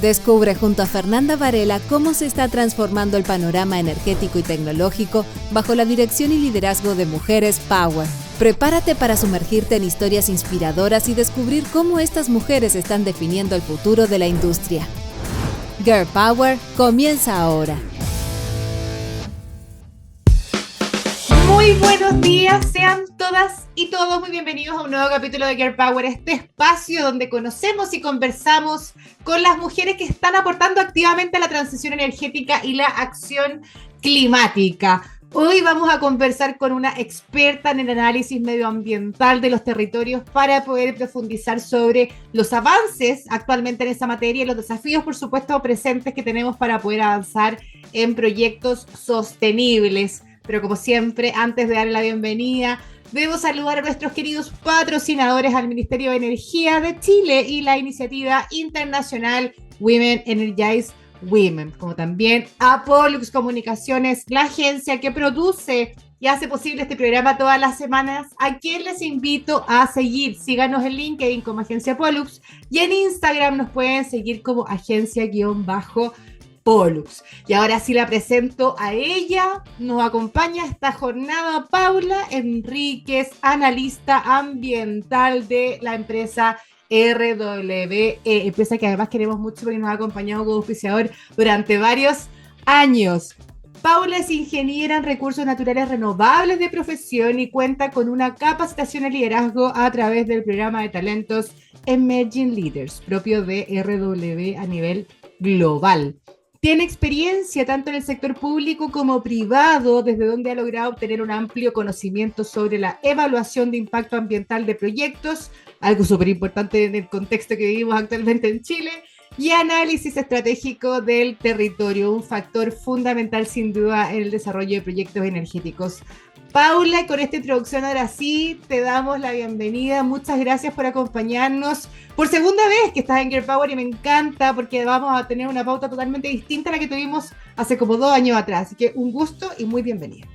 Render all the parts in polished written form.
Descubre junto a Fernanda Varela cómo se está transformando el panorama energético y tecnológico bajo la dirección y liderazgo de Mujeres Power. Prepárate para sumergirte en historias inspiradoras y descubrir cómo estas mujeres están definiendo el futuro de la industria. Girl Power comienza ahora. Muy buenos días, sean todas y todos muy bienvenidos a un nuevo capítulo de Girl Power, este espacio donde conocemos y conversamos con las mujeres que están aportando activamente a la transición energética y la acción climática. Hoy vamos a conversar con una experta en el análisis medioambiental de los territorios para poder profundizar sobre los avances actualmente en esa materia y los desafíos, por supuesto, presentes que tenemos para poder avanzar en proyectos sostenibles. Pero como siempre, antes de darle la bienvenida, debo saludar a nuestros queridos patrocinadores, al Ministerio de Energía de Chile y la iniciativa internacional Women Energize Women, como también a Pollux Comunicaciones, la agencia que produce y hace posible este programa todas las semanas, a quien les invito a seguir. Síganos en LinkedIn como Agencia Pollux y en Instagram nos pueden seguir como agencia_Pollux. Y ahora sí la presento a ella. Nos acompaña esta jornada Paula Enríquez, analista ambiental de la empresa RWE, empresa que además queremos mucho porque nos ha acompañado como auspiciador durante varios años. Paula es ingeniera en recursos naturales renovables de profesión y cuenta con una capacitación en liderazgo a través del programa de talentos Emerging Leaders, propio de RWE a nivel global. Tiene experiencia tanto en el sector público como privado, desde donde ha logrado obtener un amplio conocimiento sobre la evaluación de impacto ambiental de proyectos, algo súper importante en el contexto que vivimos actualmente en Chile, y análisis estratégico del territorio, un factor fundamental sin duda en el desarrollo de proyectos energéticos. Paula, con esta introducción ahora sí te damos la bienvenida. Muchas gracias por acompañarnos por segunda vez que estás en Girl Power y me encanta porque vamos a tener una pauta totalmente distinta a la que tuvimos hace como 2 años atrás. Así que un gusto y muy bienvenida.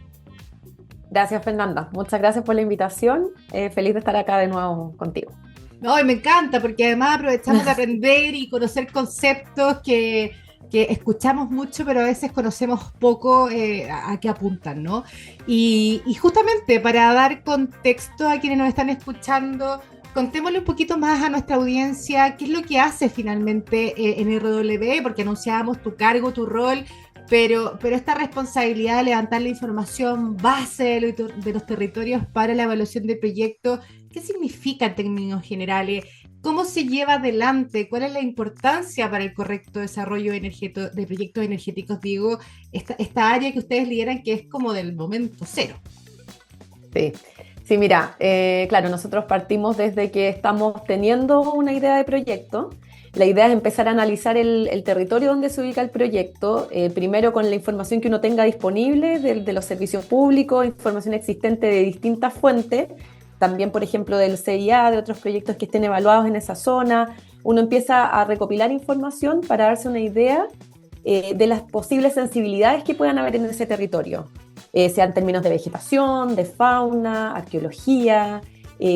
Gracias, Fernanda. Muchas gracias por la invitación. Feliz de estar acá de nuevo contigo. No, y me encanta porque además aprovechamos de aprender y conocer conceptos que escuchamos mucho, pero a veces conocemos poco a qué apuntan, ¿no? Y justamente para dar contexto a quienes nos están escuchando, contémosle un poquito más a nuestra audiencia qué es lo que hace finalmente en RWE, porque anunciábamos tu cargo, tu rol, pero esta responsabilidad de levantar la información base de los territorios para la evaluación de proyectos, ¿qué significa en términos generales? ¿Cómo se lleva adelante? ¿Cuál es la importancia para el correcto desarrollo de proyectos energéticos? Digo, esta área que ustedes lideran que es como del momento cero. Sí, mira, claro, nosotros partimos desde que estamos teniendo una idea de proyecto. La idea es empezar a analizar el territorio donde se ubica el proyecto, primero con la información que uno tenga disponible de los servicios públicos, información existente de distintas fuentes, también, por ejemplo, del CIA, de otros proyectos que estén evaluados en esa zona. Uno empieza a recopilar información para darse una idea de las posibles sensibilidades que puedan haber en ese territorio, sea en términos de vegetación, de fauna, arqueología,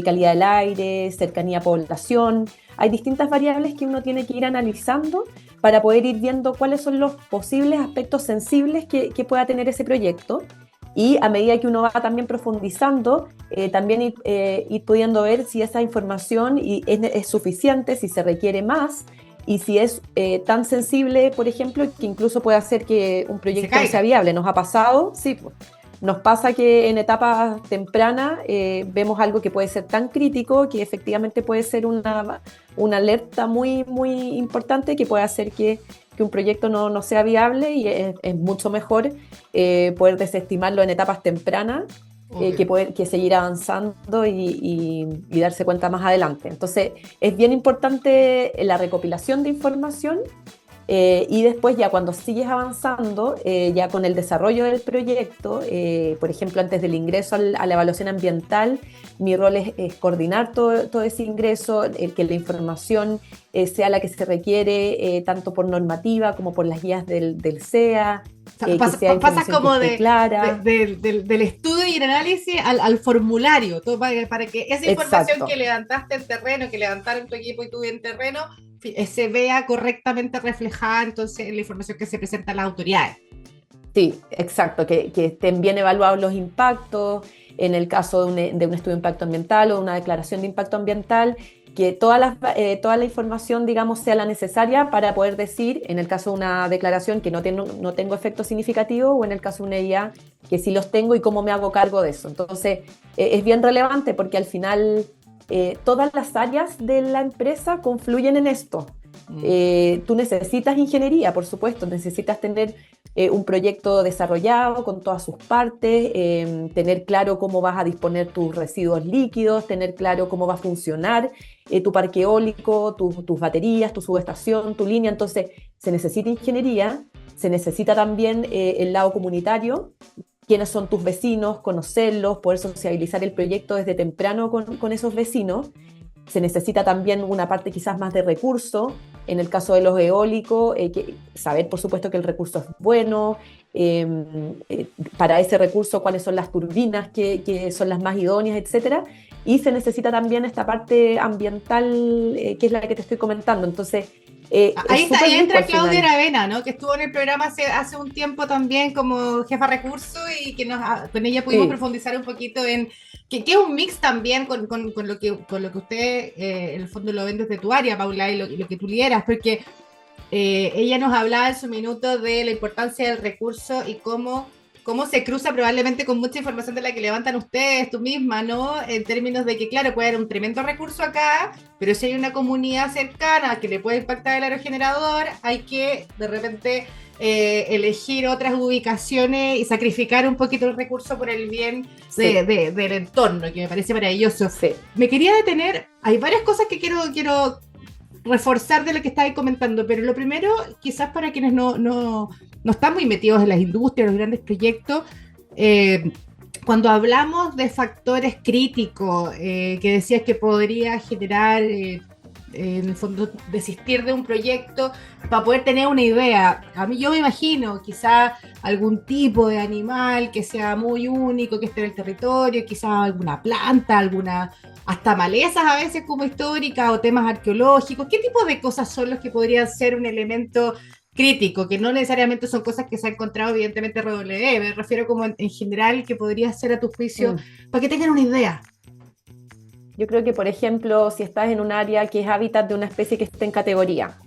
calidad del aire, cercanía a población. Hay distintas variables que uno tiene que ir analizando para poder ir viendo cuáles son los posibles aspectos sensibles que pueda tener ese proyecto. Y a medida que uno va también profundizando, también ir pudiendo ver si esa información es suficiente, si se requiere más, y si es tan sensible, por ejemplo, que incluso puede hacer que un proyecto no sea viable. ¿Nos ha pasado? Sí, pues. Nos pasa que en etapas tempranas vemos algo que puede ser tan crítico que efectivamente puede ser una alerta muy, muy importante que puede hacer que un proyecto no sea viable, y es mucho mejor poder desestimarlo en etapas tempranas que seguir avanzando y darse cuenta más adelante. Entonces es bien importante la recopilación de información. Y después ya cuando sigues avanzando, ya con el desarrollo del proyecto, por ejemplo, antes del ingreso a la evaluación ambiental, mi rol es coordinar todo ese ingreso, que la información sea la que se requiere, tanto por normativa como por las guías del CEA. Pasas como del estudio y el análisis al formulario, todo para que esa información que levantaste en terreno, que levantaron tu equipo y tú en terreno, se vea correctamente reflejada entonces en la información que se presenta a las autoridades. Sí, exacto, que estén bien evaluados los impactos, en el caso de un estudio de impacto ambiental o de una declaración de impacto ambiental, que toda la información, digamos, sea la necesaria para poder decir, en el caso de una declaración, que no tengo efectos significativos, o en el caso de una EIA, que sí los tengo y cómo me hago cargo de eso. Entonces, es bien relevante porque al final todas las áreas de la empresa confluyen en esto. Tú necesitas ingeniería, por supuesto, necesitas tener un proyecto desarrollado con todas sus partes, tener claro cómo vas a disponer tus residuos líquidos, tener claro cómo va a funcionar tu parque eólico, tus baterías, tu subestación, tu línea. Entonces, se necesita ingeniería, se necesita también el lado comunitario, quiénes son tus vecinos, conocerlos, poder sociabilizar el proyecto desde temprano con esos vecinos. Se necesita también una parte quizás más de recurso, en el caso de los eólicos, saber por supuesto que el recurso es bueno, para ese recurso cuáles son las turbinas que son las más idóneas, etcétera. Y se necesita también esta parte ambiental, que es la que te estoy comentando. Entonces, ahí entra Claudia Aravena, ¿no? Que estuvo en el programa hace un tiempo también como jefa de recursos y que con ella pudimos profundizar un poquito en que es un mix también con lo que usted en el fondo lo ven desde tu área, Paula, y lo que tú lideras, porque ella nos hablaba en su minuto de la importancia del recurso y cómo se cruza probablemente con mucha información de la que levantan ustedes, tú misma, ¿no? En términos de que, claro, puede haber un tremendo recurso acá, pero si hay una comunidad cercana que le puede impactar el aerogenerador, hay que, de repente, elegir otras ubicaciones y sacrificar un poquito el recurso por el bien del entorno, que me parece maravilloso. Sí. Me quería detener, hay varias cosas que quiero reforzar de lo que estabas comentando, pero lo primero, quizás para quienes no están muy metidos en las industrias, los grandes proyectos, cuando hablamos de factores críticos, que decías que podría generar, en el fondo, desistir de un proyecto para poder tener una idea. A mí yo me imagino quizás algún tipo de animal que sea muy único, que esté en el territorio, quizás alguna planta, hasta malezas a veces como históricas o temas arqueológicos. ¿Qué tipo de cosas son los que podrían ser un elemento crítico, que no necesariamente son cosas que se ha encontrado evidentemente RWE, me refiero como en general que podría ser a tu juicio, para que tengan una idea? Yo creo que, por ejemplo, si estás en un área que es hábitat de una especie que está en categoría,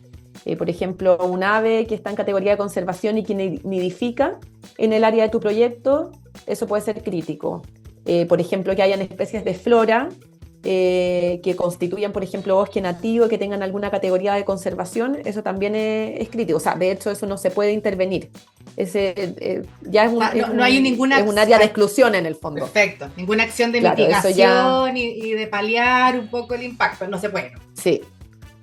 por ejemplo, un ave que está en categoría de conservación y que nidifica en el área de tu proyecto, eso puede ser crítico. Por ejemplo, que hayan especies de flora que constituyan, por ejemplo, bosque nativo, que tengan alguna categoría de conservación, eso también es crítico. O sea, de hecho, eso no se puede intervenir. Ya es un área de exclusión en el fondo. Perfecto. Ninguna acción de mitigación y de paliar un poco el impacto. No se puede. Sí.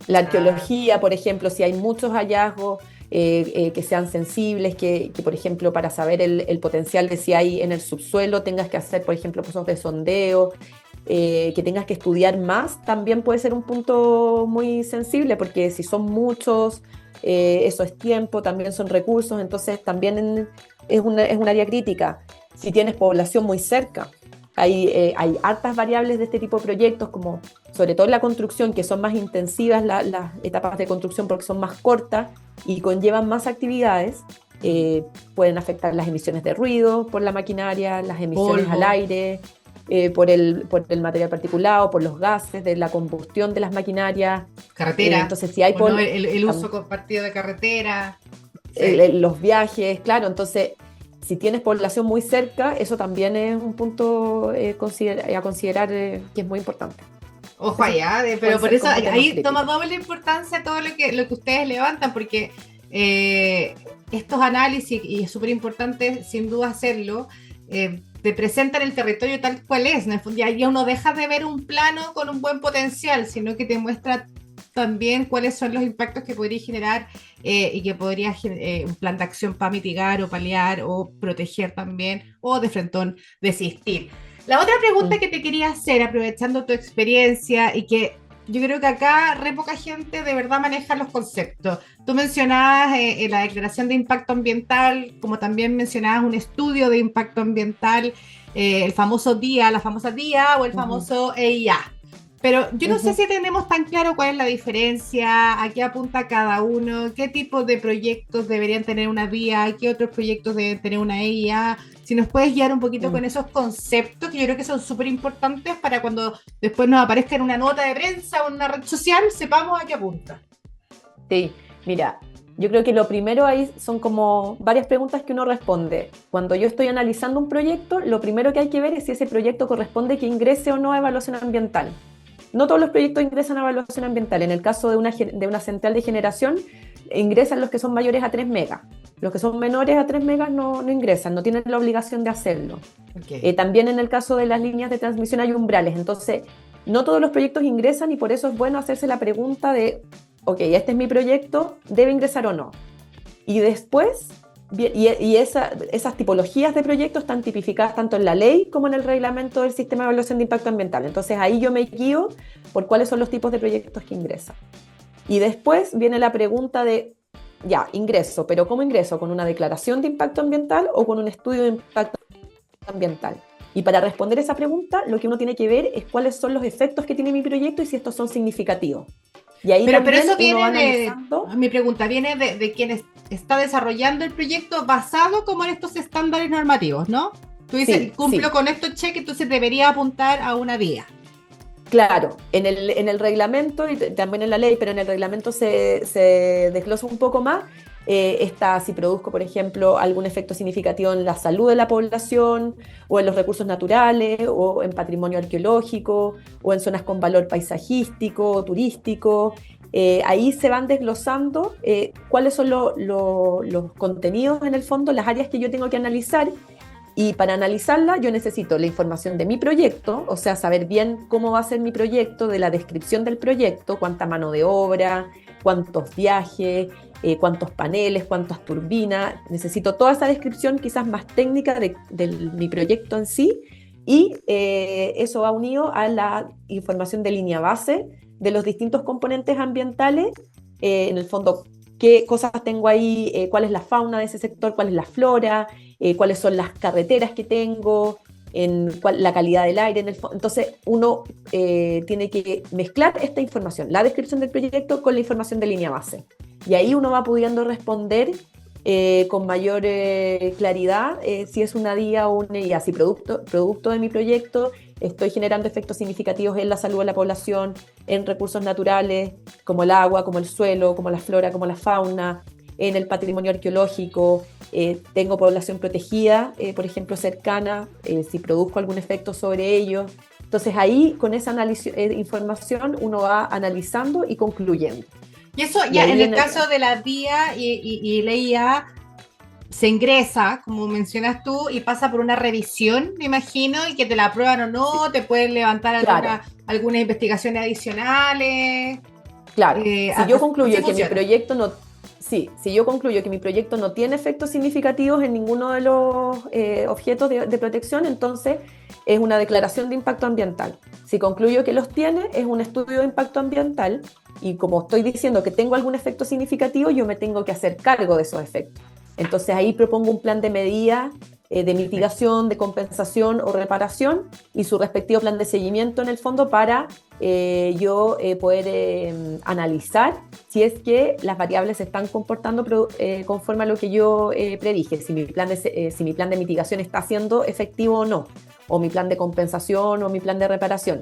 La arqueología, por ejemplo, si hay muchos hallazgos que sean sensibles, que por ejemplo, para saber el potencial de si hay en el subsuelo, tengas que hacer, por ejemplo, pozos de sondeo, que tengas que estudiar más, también puede ser un punto muy sensible, porque si son muchos, eso es tiempo, también son recursos, entonces también es un área crítica. Si tienes población muy cerca, hay hartas variables de este tipo de proyectos, como sobre todo en la construcción, que son más intensivas las etapas de construcción porque son más cortas y conllevan más actividades. Pueden afectar las emisiones de ruido por la maquinaria, las emisiones al aire, por el material particulado, por los gases de la combustión de las maquinarias. Carretera. Entonces, si hay el uso compartido de carretera. Los viajes, claro. Entonces, si tienes población muy cerca, eso también es un punto a considerar que es muy importante. Ojo allá, pero por eso ahí toma doble importancia todo lo que ustedes levantan, porque estos análisis, y es súper importante sin duda hacerlo, te presentan el territorio tal cual es, ¿no? Ya uno deja de ver un plano con un buen potencial, sino que te muestra también cuáles son los impactos que podría generar y que podría un plan de acción para mitigar o paliar o proteger también, o de frentón desistir. La otra pregunta que te quería hacer, aprovechando tu experiencia y que yo creo que acá re poca gente de verdad maneja los conceptos. Tú mencionabas la declaración de impacto ambiental, como también mencionabas un estudio de impacto ambiental, el famoso DIA, la famosa DIA o el famoso EIA. Pero yo no sé si tenemos tan claro cuál es la diferencia, a qué apunta cada uno, qué tipo de proyectos deberían tener una vía, qué otros proyectos deben tener una IA. Si nos puedes guiar un poquito con esos conceptos, que yo creo que son súper importantes para cuando después nos aparezca en una nota de prensa o en una red social, sepamos a qué apunta. Sí, mira, yo creo que lo primero ahí son como varias preguntas que uno responde. Cuando yo estoy analizando un proyecto, lo primero que hay que ver es si ese proyecto corresponde que ingrese o no a evaluación ambiental. No todos los proyectos ingresan a evaluación ambiental. En el caso de una central de generación, ingresan los que son mayores a 3 megas. Los que son menores a 3 megas no ingresan, no tienen la obligación de hacerlo. Okay. También en el caso de las líneas de transmisión hay umbrales. Entonces, no todos los proyectos ingresan y por eso es bueno hacerse la pregunta de, ok, este es mi proyecto, ¿debe ingresar o no? Y después... Y esas tipologías de proyectos están tipificadas tanto en la ley como en el reglamento del sistema de evaluación de impacto ambiental. Entonces ahí yo me guío por cuáles son los tipos de proyectos que ingresan. Y después viene la pregunta de, ya, ingreso, pero ¿cómo ingreso? ¿Con una declaración de impacto ambiental o con un estudio de impacto ambiental? Y para responder esa pregunta, lo que uno tiene que ver es cuáles son los efectos que tiene mi proyecto y si estos son significativos. Y ahí pero eso viene analizando... mi pregunta viene de quien está desarrollando el proyecto basado como en estos estándares normativos, ¿no? Tú dices, sí, cumplo con estos cheques, entonces debería apuntar a una vía. Claro, en el reglamento y también en la ley, pero en el reglamento se desglosa un poco más. Está si produzco, por ejemplo, algún efecto significativo en la salud de la población, o en los recursos naturales, o en patrimonio arqueológico, o en zonas con valor paisajístico o turístico. Ahí se van desglosando cuáles son los contenidos en el fondo, las áreas que yo tengo que analizar. Y para analizarla yo necesito la información de mi proyecto, o sea, saber bien cómo va a ser mi proyecto, de la descripción del proyecto, cuánta mano de obra, cuántos viajes, cuántos paneles, cuántas turbinas. Necesito toda esa descripción quizás más técnica de mi proyecto en sí, y eso va unido a la información de línea base de los distintos componentes ambientales, en el fondo, qué cosas tengo ahí, cuál es la fauna de ese sector, cuál es la flora, cuáles son las carreteras que tengo, la calidad del aire. Entonces uno tiene que mezclar esta información, la descripción del proyecto con la información de línea base. Y ahí uno va pudiendo responder con mayor claridad si es una DIA o una IA. Si producto de mi proyecto estoy generando efectos significativos en la salud de la población, en recursos naturales como el agua, como el suelo, como la flora, como la fauna, en el patrimonio arqueológico, tengo población protegida, por ejemplo, cercana, si produzco algún efecto sobre ellos. Entonces ahí, con esa información, uno va analizando y concluyendo. Y eso ya en el caso de la DIA y la IA se ingresa, como mencionas tú, y pasa por una revisión, me imagino, y que te la aprueban o no, sí. Te pueden levantar algunas investigaciones adicionales. Claro, si yo concluyo que mi proyecto no... Sí, si yo concluyo que mi proyecto no tiene efectos significativos en ninguno de los objetos de protección, entonces es una declaración de impacto ambiental. Si concluyo que los tiene, es un estudio de impacto ambiental, y como estoy diciendo que tengo algún efecto significativo, yo me tengo que hacer cargo de esos efectos. Entonces ahí propongo un plan de medida, de mitigación, de compensación o reparación, y su respectivo plan de seguimiento en el fondo para yo poder analizar si es que las variables se están comportando conforme a lo que yo predije, si mi plan de mitigación está siendo efectivo o no, o mi plan de compensación o mi plan de reparación.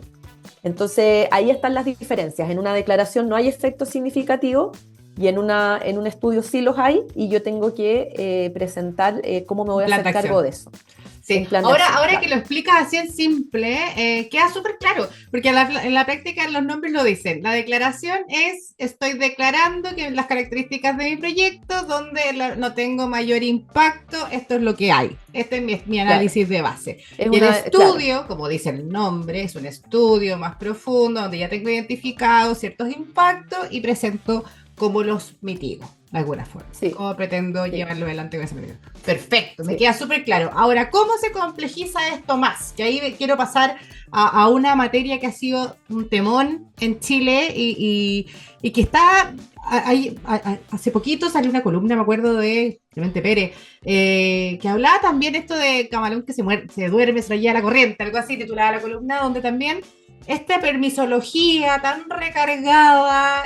Entonces ahí están las diferencias. En una declaración no hay efectos significativos, y en un estudio sí los hay, y yo tengo que presentar cómo me voy a hacer cargo de eso. Sí. Ahora que lo explicas así en simple, queda súper claro, porque en la práctica los nombres lo dicen. La declaración es, estoy declarando que las características de mi proyecto, donde no tengo mayor impacto, esto es lo que hay. Este es mi análisis de base. Y el estudio, como dice el nombre, es un estudio más profundo, donde ya tengo identificado ciertos impactos y presento cómo los mitigo, de alguna forma. Sí. ¿Cómo pretendo llevarlo adelante con ese proyecto? Perfecto, me queda súper claro. Ahora, ¿cómo se complejiza esto más? Que ahí quiero pasar a una materia que ha sido un temón en Chile y que está... hace poquito salió una columna, me acuerdo, de Clemente Pérez, que hablaba también esto de camarón que se duerme, se lo lleva la corriente, algo así, titulada la columna, donde también esta permisología tan recargada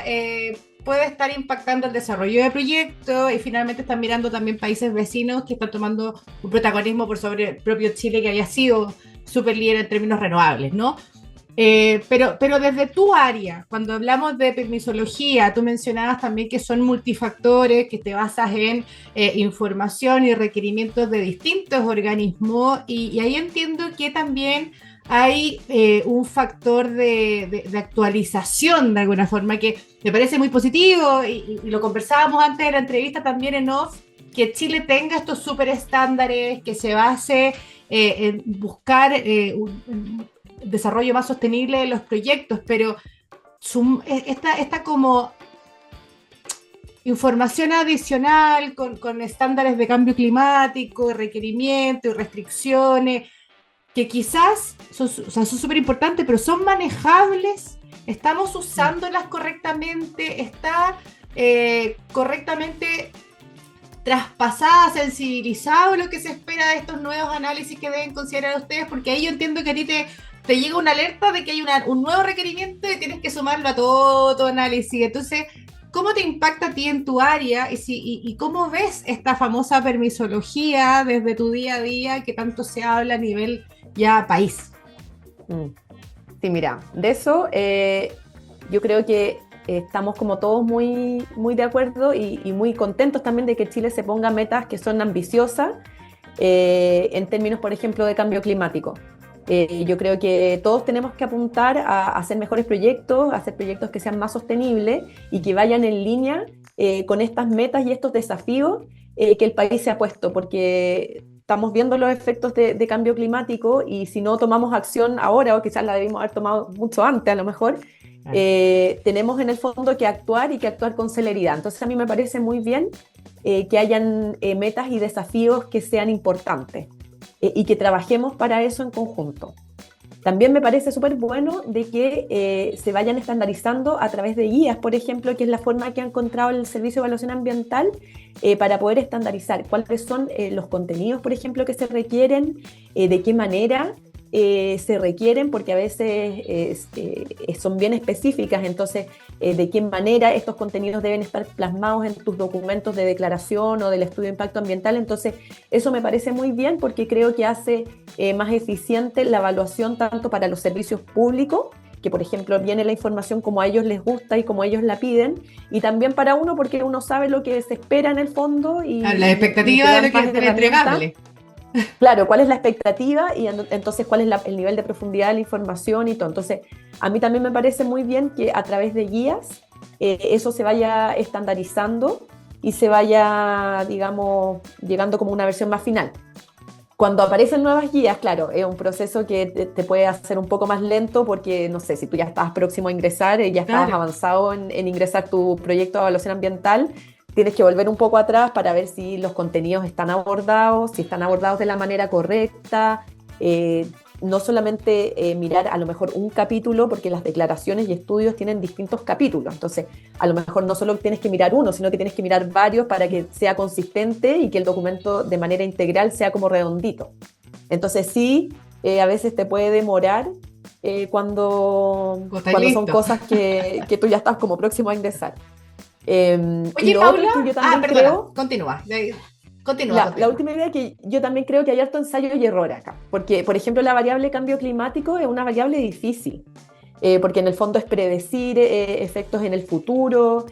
puede estar impactando el desarrollo de proyectos y finalmente están mirando también países vecinos que están tomando un protagonismo por sobre el propio Chile que haya sido súper líder en términos renovables, ¿no? Pero desde tu área, cuando hablamos de permisología, tú mencionabas también que son multifactores, que te basas en información y requerimientos de distintos organismos, y ahí entiendo que también hay un factor de actualización de alguna forma que me parece muy positivo, y lo conversábamos antes de la entrevista también en off, que Chile tenga estos super estándares, que se base en buscar un desarrollo más sostenible de los proyectos, pero esta como información adicional con estándares de cambio climático, requerimientos y restricciones, que quizás son súper importantes, pero son manejables, estamos usándolas correctamente, está correctamente traspasada, sensibilizado lo que se espera de estos nuevos análisis que deben considerar ustedes, porque ahí yo entiendo que a ti te llega una alerta de que hay un nuevo requerimiento y tienes que sumarlo a todo tu análisis. Entonces, ¿cómo te impacta a ti en tu área y cómo ves esta famosa permisología desde tu día a día que tanto se habla a nivel ya país? Sí, mira, de eso yo creo que estamos como todos muy, muy de acuerdo y muy contentos también de que Chile se ponga metas que son ambiciosas en términos, por ejemplo, de cambio climático. Yo creo que todos tenemos que apuntar a hacer mejores proyectos, a hacer proyectos que sean más sostenibles y que vayan en línea con estas metas y estos desafíos que el país se ha puesto, porque estamos viendo los efectos de cambio climático y si no tomamos acción ahora, o quizás la debimos haber tomado mucho antes a lo mejor, tenemos en el fondo que actuar y que actuar con celeridad. Entonces a mí me parece muy bien que hayan metas y desafíos que sean importantes y que trabajemos para eso en conjunto. También me parece súper bueno de que se vayan estandarizando a través de guías, por ejemplo, que es la forma que ha encontrado el Servicio de Evaluación Ambiental para poder estandarizar cuáles son los contenidos, por ejemplo, que se requieren, de qué manera se requieren, porque a veces son bien específicas, entonces de qué manera estos contenidos deben estar plasmados en tus documentos de declaración o del estudio de impacto ambiental. Entonces eso me parece muy bien porque creo que hace más eficiente la evaluación tanto para los servicios públicos, que por ejemplo viene la información como a ellos les gusta y como ellos la piden, y también para uno porque uno sabe lo que se espera en el fondo y la expectativa de lo que es entregable. Claro, cuál es la expectativa y entonces cuál es el nivel de profundidad de la información y todo. Entonces, a mí también me parece muy bien que a través de guías eso se vaya estandarizando y se vaya, digamos, llegando como una versión más final. Cuando aparecen nuevas guías, claro, es un proceso que te puede hacer un poco más lento porque, no sé, si tú ya estabas próximo a ingresar, ya estabas avanzado en ingresar tu proyecto de evaluación ambiental, tienes que volver un poco atrás para ver si los contenidos están abordados, si están abordados de la manera correcta, no solamente mirar a lo mejor un capítulo, porque las declaraciones y estudios tienen distintos capítulos, entonces a lo mejor no solo tienes que mirar uno, sino que tienes que mirar varios para que sea consistente y que el documento de manera integral sea como redondito. Entonces sí, a veces te puede demorar cuando son cosas que tú ya estás como próximo a ingresar. Oye, Paula, perdona, continúa. La última idea que yo también creo que hay harto ensayo y error acá, porque por ejemplo la variable cambio climático es una variable difícil, porque en el fondo es predecir efectos en el futuro,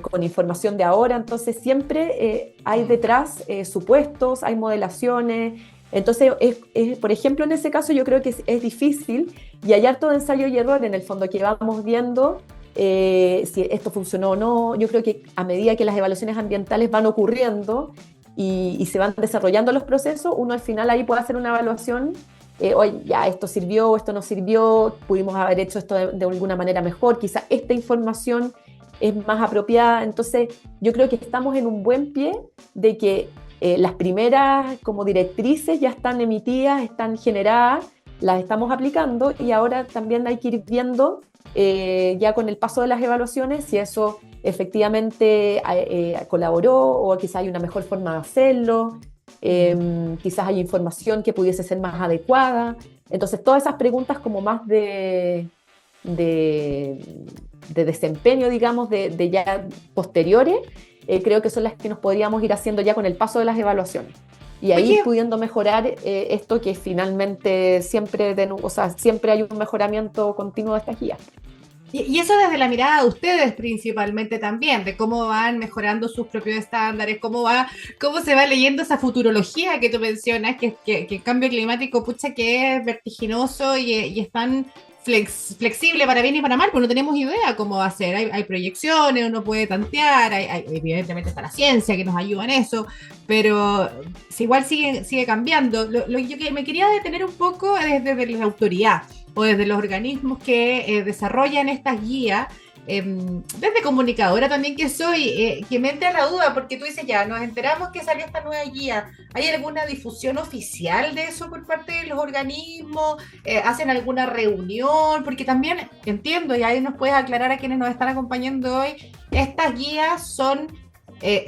con información de ahora, entonces siempre hay detrás supuestos, hay modelaciones, entonces por ejemplo en ese caso yo creo que es difícil y hay harto de ensayo y error en el fondo que vamos viendo si esto funcionó o no. Yo creo que a medida que las evaluaciones ambientales van ocurriendo y se van desarrollando los procesos, uno al final ahí puede hacer una evaluación, oye, ya esto sirvió, esto no sirvió, pudimos haber hecho esto de alguna manera mejor, quizá esta información es más apropiada. Entonces yo creo que estamos en un buen pie de que las primeras como directrices ya están emitidas, están generadas, las estamos aplicando y ahora también hay que ir viendo ya con el paso de las evaluaciones si eso efectivamente colaboró o quizá hay una mejor forma de hacerlo. quizás hay información que pudiese ser más adecuada. Entonces, todas esas preguntas como más de desempeño, digamos, de ya posteriores, creo que son las que nos podríamos ir haciendo ya con el paso de las evaluaciones. Y ahí Oye, pudiendo mejorar esto que finalmente siempre hay un mejoramiento continuo de estas guías. y eso desde la mirada de ustedes principalmente también, de cómo van mejorando sus propios estándares, cómo se va leyendo esa futurología que tú mencionas, que el cambio climático, pucha, que es vertiginoso y es tan flexible para bien y para mal, pues no tenemos idea cómo va a ser. Hay proyecciones, uno puede tantear, evidentemente está la ciencia que nos ayuda en eso, pero igual sigue cambiando. Lo que me quería detener un poco es desde la autoridad o desde los organismos que desarrollan estas guías, desde comunicadora también que soy, que me entra la duda, porque tú dices ya, nos enteramos que salió esta nueva guía, ¿hay alguna difusión oficial de eso por parte de los organismos? ¿Hacen alguna reunión? Porque también entiendo, y ahí nos puedes aclarar a quienes nos están acompañando hoy, estas guías son,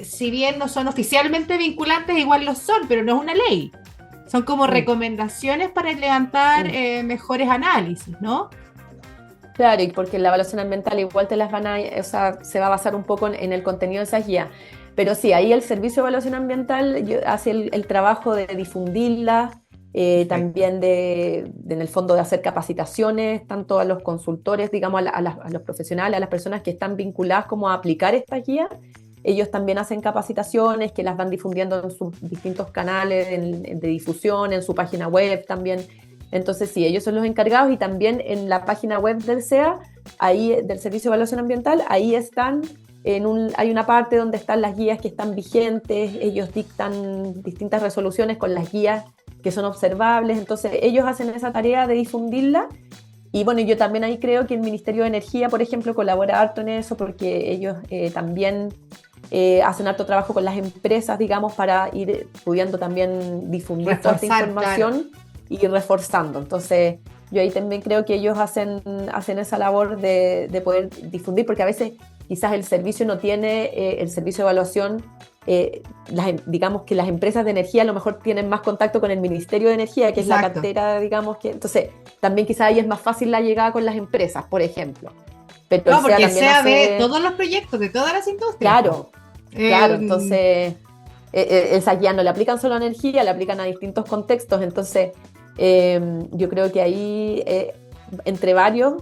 si bien no son oficialmente vinculantes, igual lo son, pero no es una ley. Son como recomendaciones para levantar mejores análisis, ¿no? Claro, y porque la evaluación ambiental igual se va a basar un poco en el contenido de esas guías. Pero sí, ahí el Servicio de Evaluación Ambiental hace el trabajo de difundirla, también en el fondo de hacer capacitaciones, tanto a los consultores, digamos, a los profesionales, a las personas que están vinculadas como a aplicar estas guías. Ellos también hacen capacitaciones que las van difundiendo en sus distintos canales de difusión, en su página web también. Entonces, sí, ellos son los encargados y también en la página web del SEA, ahí del Servicio de Evaluación Ambiental, ahí están, hay una parte donde están las guías que están vigentes, ellos dictan distintas resoluciones con las guías que son observables, entonces ellos hacen esa tarea de difundirla. Y bueno, yo también ahí creo que el Ministerio de Energía, por ejemplo, colabora harto en eso porque ellos también hacen harto trabajo con las empresas, digamos, para ir pudiendo también difundir toda esta información, claro, y reforzando. Entonces, yo ahí también creo que ellos hacen esa labor de poder difundir, porque a veces quizás el servicio no tiene, el servicio de evaluación, digamos que las empresas de energía a lo mejor tienen más contacto con el Ministerio de Energía, que Exacto. Es la cartera, digamos, que entonces también quizás ahí es más fácil la llegada con las empresas, por ejemplo. Pero no, porque el SEA ve todos los proyectos de todas las industrias. Claro, claro, entonces esas guías no le aplican solo a energía, le aplican a distintos contextos, entonces yo creo que ahí entre varios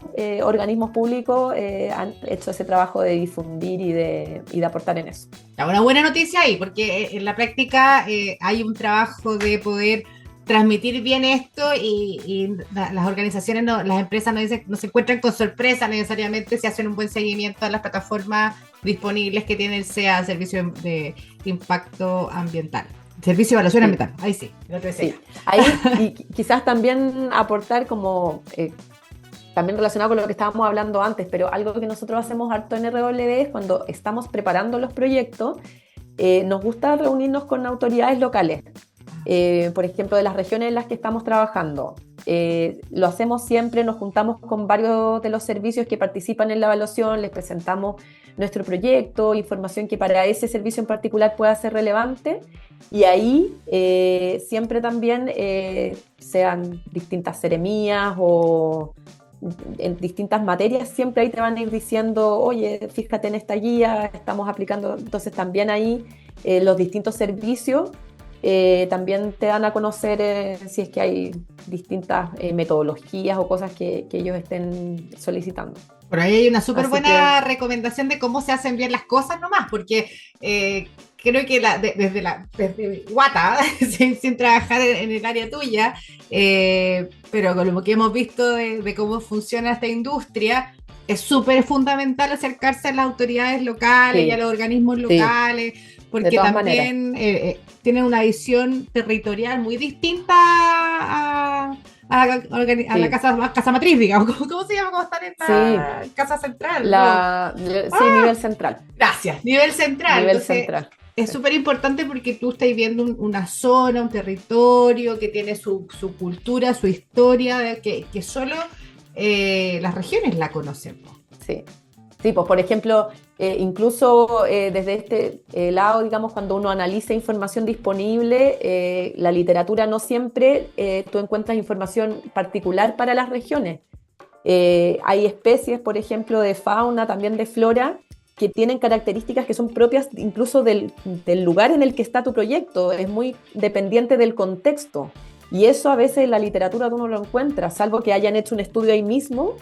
organismos públicos han hecho ese trabajo de difundir y de aportar en eso. Una buena noticia ahí, porque en la práctica hay un trabajo de poder transmitir bien esto y las organizaciones, las empresas no se encuentran con sorpresa necesariamente si hacen un buen seguimiento a las plataformas disponibles que tiene el SEA, Servicio de Impacto Ambiental. Servicio de Evaluación Ambiental, ahí sí, lo te decía. Sí. Ahí y quizás también aportar como, también relacionado con lo que estábamos hablando antes, pero algo que nosotros hacemos harto en RW es cuando estamos preparando los proyectos, nos gusta reunirnos con autoridades locales. Por ejemplo, de las regiones en las que estamos trabajando. Lo hacemos siempre, nos juntamos con varios de los servicios que participan en la evaluación, les presentamos nuestro proyecto, información que para ese servicio en particular pueda ser relevante, y ahí siempre también, sean distintas seremías o en distintas materias, siempre ahí te van a ir diciendo, oye, fíjate en esta guía, estamos aplicando, entonces también ahí los distintos servicios también te dan a conocer si es que hay distintas metodologías o cosas que ellos estén solicitando. Por ahí hay una súper buena recomendación de cómo se hacen bien las cosas nomás, porque creo que desde Guata, sin trabajar en el área tuya, pero con lo que hemos visto de cómo funciona esta industria, es súper fundamental acercarse a las autoridades locales y a los organismos locales, porque también tienen una visión territorial muy distinta a la casa matriz, digamos. ¿Cómo se llama? ¿Cómo están en la casa central? Nivel central. Gracias, nivel central. Nivel Entonces, central. Es súper importante porque tú estás viendo una zona, un territorio que tiene su cultura, su historia, que solo las regiones la conocen. Sí, Sí, pues por ejemplo, incluso desde este lado, digamos, cuando uno analiza información disponible, la literatura no siempre tú encuentras información particular para las regiones. Hay especies, por ejemplo, de fauna, también de flora, que tienen características que son propias incluso del lugar en el que está tu proyecto. Es muy dependiente del contexto. Y eso a veces en la literatura tú no lo encuentras, salvo que hayan hecho un estudio ahí mismo.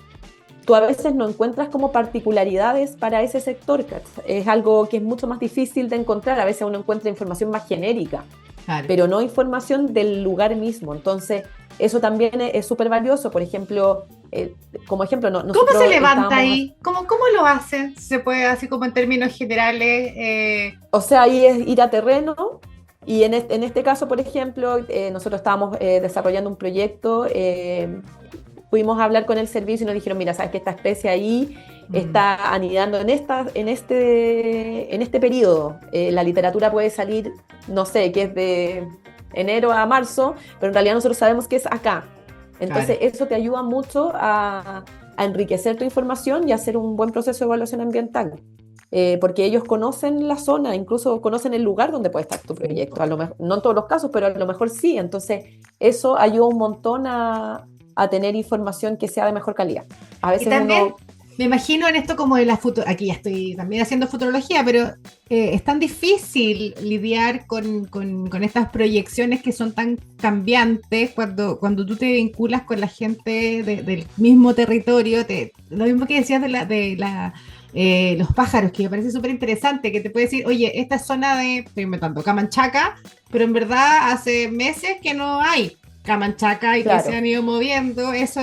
Tú a veces no encuentras como particularidades para ese sector. Es algo que es mucho más difícil de encontrar. A veces uno encuentra información más genérica, Claro. pero no información del lugar mismo. Entonces, eso también es súper valioso. Por ejemplo, como ejemplo, ¿Cómo se levanta estábamos... ahí? ¿Cómo lo hacen? Se puede, así como en términos generales. O sea, ahí es ir a terreno. Y en este caso, por ejemplo, nosotros estábamos desarrollando un proyecto, fuimos a hablar con el servicio y nos dijeron, mira, sabes que esta especie ahí está anidando en este periodo. La literatura puede salir, no sé, que es de enero a marzo, pero en realidad nosotros sabemos que es acá. Entonces, Claro. eso te ayuda mucho a enriquecer tu información y a hacer un buen proceso de evaluación ambiental. Porque ellos conocen la zona, incluso conocen el lugar donde puede estar tu proyecto. A lo mejor, no en todos los casos, pero a lo mejor sí. Entonces, eso ayuda un montón a tener información que sea de mejor calidad. A veces Y también uno... me imagino en esto como de la aquí ya estoy también haciendo futurología, pero es tan difícil lidiar con estas proyecciones que son tan cambiantes cuando tú te vinculas con la gente del mismo territorio, lo mismo que decías de los pájaros, que me parece súper interesante, que te puede decir, oye, esta es zona de, estoy inventando, Camanchaca, pero en verdad hace meses que no hay Camanchaca y Claro. que se han ido moviendo, eso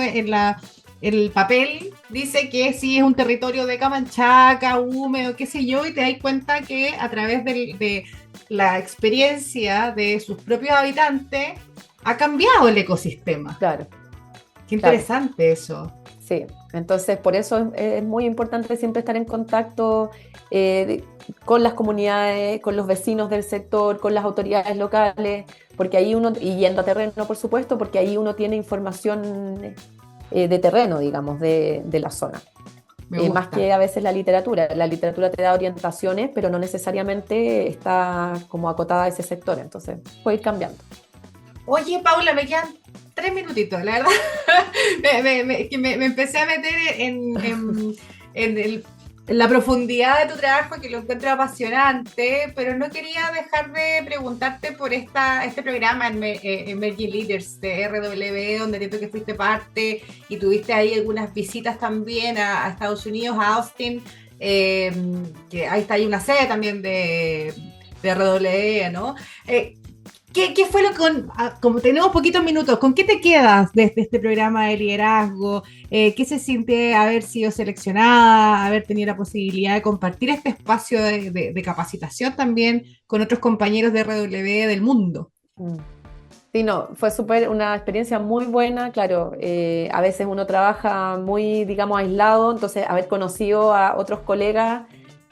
el papel dice que sí es un territorio de Camanchaca, húmedo, qué sé yo, y te das cuenta que a través de la experiencia de sus propios habitantes ha cambiado el ecosistema. Claro, Qué interesante eso. sí. Entonces, por eso es muy importante siempre estar en contacto con las comunidades, con los vecinos del sector, con las autoridades locales, porque ahí uno, y yendo a terreno, por supuesto, porque ahí uno tiene información de terreno, digamos, de la zona. Más que a veces la literatura. La literatura te da orientaciones, pero no necesariamente está como acotada a ese sector, entonces puede ir cambiando. Oye, Paula, me quedan 3 minutitos, la verdad. me empecé a meter en la profundidad de tu trabajo, que lo encuentro apasionante, pero no quería dejar de preguntarte por este programa Emerging Leaders de RW, donde entiendo que fuiste parte y tuviste ahí algunas visitas también a Estados Unidos, a Austin, que ahí está, hay una sede también de RW, ¿no? ¿Qué fue como tenemos poquitos minutos, ¿con qué te quedas de este programa de liderazgo? ¿Qué se siente haber sido seleccionada, haber tenido la posibilidad de compartir este espacio de capacitación también con otros compañeros de RW del mundo? Sí, no, fue una experiencia muy buena, claro, a veces uno trabaja muy, digamos, aislado, entonces haber conocido a otros colegas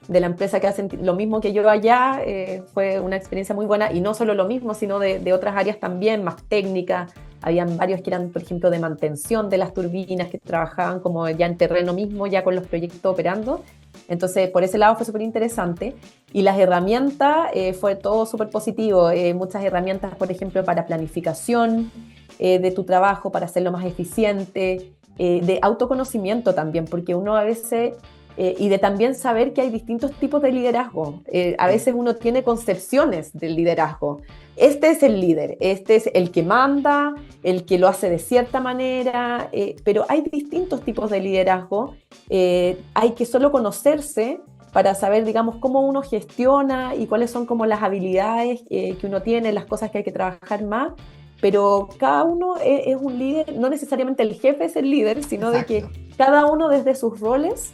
de la empresa que hacen lo mismo que yo allá, fue una experiencia muy buena, y no solo lo mismo, sino de otras áreas también, más técnicas. Habían varios que eran, por ejemplo, de mantención de las turbinas, que trabajaban como ya en terreno mismo, ya con los proyectos operando. Entonces, por ese lado fue súper interesante. Y las herramientas, fue todo súper positivo. Muchas herramientas, por ejemplo, para planificación de tu trabajo, para hacerlo más eficiente, de autoconocimiento también, porque uno a veces... y de también saber que hay distintos tipos de liderazgo. A veces uno tiene concepciones del liderazgo. Este es el líder, este es el que manda, el que lo hace de cierta manera, pero hay distintos tipos de liderazgo. Hay que solo conocerse para saber, digamos, cómo uno gestiona y cuáles son como las habilidades que uno tiene, las cosas que hay que trabajar más. Pero cada uno es un líder, no necesariamente el jefe es el líder, sino Exacto. de que cada uno desde sus roles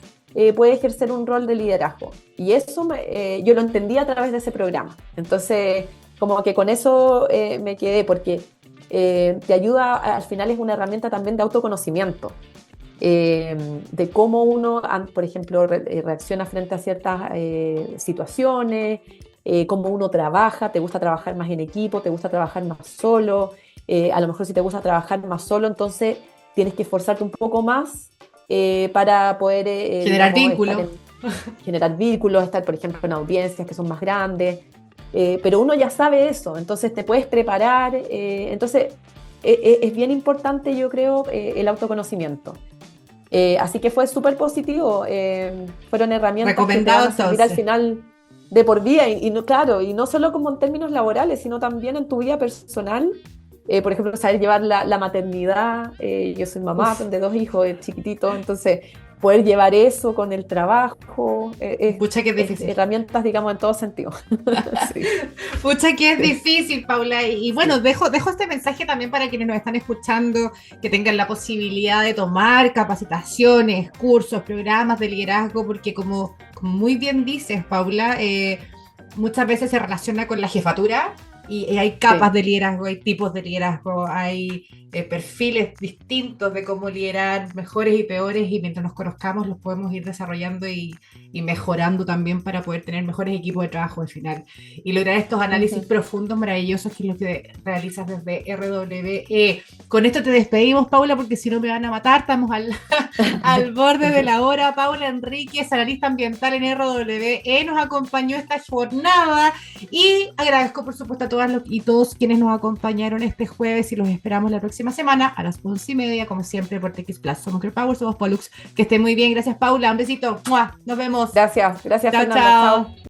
puede ejercer un rol de liderazgo. Y eso yo lo entendí a través de ese programa. Entonces, como que con eso me quedé, porque te ayuda, al final es una herramienta también de autoconocimiento, de cómo uno, por ejemplo, reacciona frente a ciertas situaciones, cómo uno trabaja, te gusta trabajar más en equipo, te gusta trabajar más solo, a lo mejor si te gusta trabajar más solo, entonces tienes que esforzarte un poco más para poder Generar digamos, vínculo. generar vínculos, estar, por ejemplo, en audiencias que son más grandes, pero uno ya sabe eso, entonces te puedes preparar, entonces es bien importante, yo creo, el autoconocimiento. Así que fue súper positivo, fueron herramientas que te van a servir al final de por vida, y no, claro, y no solo como en términos laborales, sino también en tu vida personal. Por ejemplo, saber llevar la maternidad, yo soy mamá de 2 hijos chiquititos, entonces poder llevar eso con el trabajo, Pucha que es difícil. herramientas, digamos, en todo sentido. Sí. Pucha que es difícil, Paula. Y bueno, dejo este mensaje también para quienes nos están escuchando, que tengan la posibilidad de tomar capacitaciones, cursos, programas de liderazgo, porque como muy bien dices, Paula, muchas veces se relaciona con la jefatura. Y hay capas de liderazgo, hay tipos de liderazgo, hay perfiles distintos de cómo liderar, mejores y peores, y mientras nos conozcamos los podemos ir desarrollando y mejorando también para poder tener mejores equipos de trabajo al final. Y lograr estos análisis profundos, maravillosos, que es lo que realizas desde RWE. Con esto te despedimos, Paula, porque si no me van a matar, estamos al borde de la hora. Paula Enríquez, analista ambiental en RWE, nos acompañó esta jornada y agradezco por supuesto a todas y todos quienes nos acompañaron este jueves y los esperamos la próxima semana a las 11:30, como siempre, por TX Plus. Somos Girl Power, somos Pollux. Que estén muy bien. Gracias, Paula. Un besito. ¡Mua! Nos vemos. Gracias, Chao, Fernanda. chao. Chao.